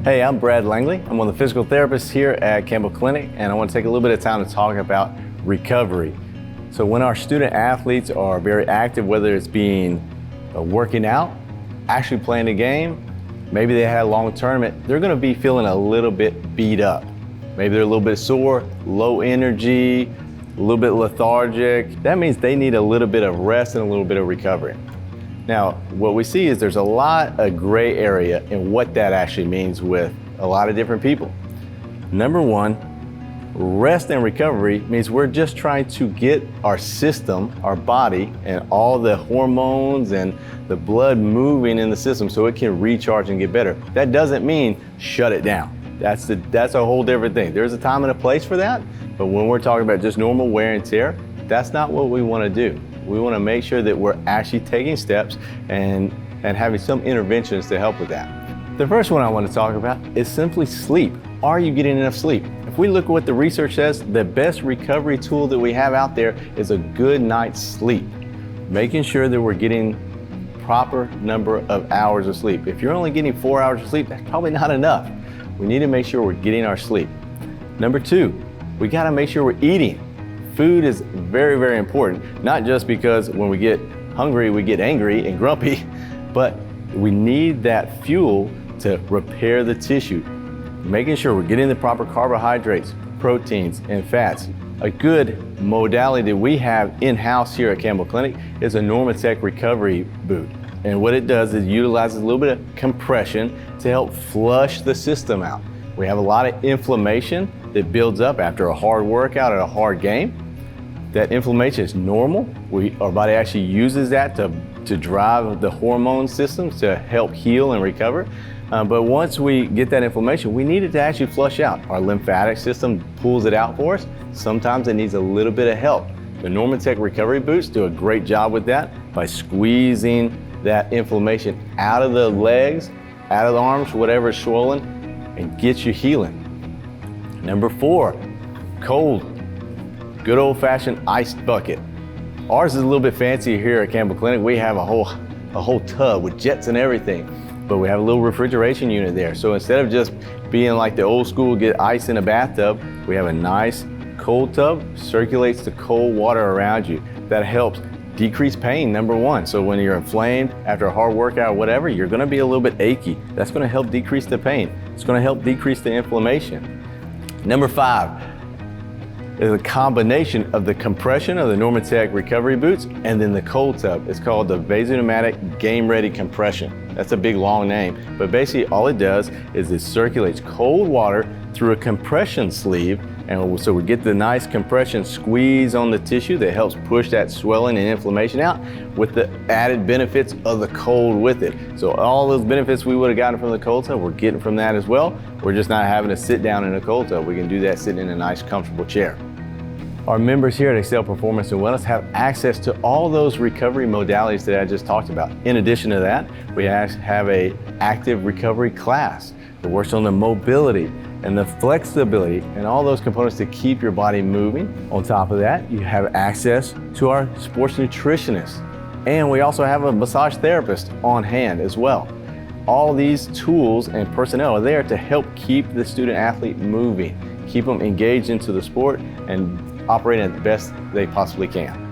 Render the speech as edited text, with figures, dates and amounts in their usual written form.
Hey, I'm Brad Langley. I'm one of the physical therapists here at Campbell Clinic, and I want to take a little bit of time to talk about recovery. So when our student athletes are very active, whether it's working out, actually playing a game, maybe they had a long tournament, they're going to be feeling a little bit beat up. Maybe they're a little bit sore, low energy, a little bit lethargic. That means they need a little bit of rest and a little bit of recovery. Now, what we see is there's a lot of gray area in what that actually means with a lot of different people. Number one, rest and recovery means we're just trying to get our system, our body, and all the hormones and the blood moving in the system so it can recharge and get better. That doesn't mean shut it down. That's a whole different thing. There's a time and a place for that, but when we're talking about just normal wear and tear, that's not what we want to do. We want to make sure that we're actually taking steps and having some interventions to help with that. The first one I want to talk about is simply sleep. Are you getting enough sleep? If we look at what the research says, the best recovery tool that we have out there is a good night's sleep. Making sure that we're getting proper number of hours of sleep. If you're only getting 4 hours of sleep, that's probably not enough. We need to make sure we're getting our sleep. Number two, we got to make sure we're eating. Food is very, very important, not just because when we get hungry, we get angry and grumpy, but we need that fuel to repair the tissue. Making sure we're getting the proper carbohydrates, proteins, and fats. A good modality that we have in-house here at Campbell Clinic is a Normatec recovery boot. And what it does is utilizes a little bit of compression to help flush the system out. We have a lot of inflammation that builds up after a hard workout or a hard game. That inflammation is normal. Our body actually uses that to drive the hormone systems to help heal and recover. But once we get that inflammation, we need it to actually flush out. Our lymphatic system pulls it out for us. Sometimes it needs a little bit of help. The Normatec recovery boots do a great job with that by squeezing that inflammation out of the legs, out of the arms, whatever is swollen, and get you healing. Number four, cold. Good old-fashioned iced bucket. Ours is a little bit fancier here at Campbell Clinic. We have a whole tub with jets and everything, but we have a little refrigeration unit there. So instead of just being like the old school, get ice in a bathtub, we have a nice cold tub, circulates the cold water around you. That helps decrease pain, number one. So when you're inflamed after a hard workout or whatever, you're gonna be a little bit achy. That's gonna help decrease the pain. It's gonna help decrease the inflammation. Number five is a combination of the compression of the Normatec recovery boots and then the cold tub. It's called the Vasopneumatic Game Ready Compression. That's a big long name, but basically all it does is it circulates cold water through a compression sleeve, and so we get the nice compression squeeze on the tissue that helps push that swelling and inflammation out with the added benefits of the cold with it. So all those benefits we would have gotten from the cold tub, we're getting from that as well. We're just not having to sit down in a cold tub. We can do that sitting in a nice comfortable chair. Our members here at Excel Performance and Wellness have access to all those recovery modalities that I just talked about. In addition to that, we have an active recovery class that works on the mobility and the flexibility and all those components to keep your body moving. On top of that, you have access to our sports nutritionist. And we also have a massage therapist on hand as well. All these tools and personnel are there to help keep the student athlete moving, keep them engaged into the sport and operating at the best they possibly can.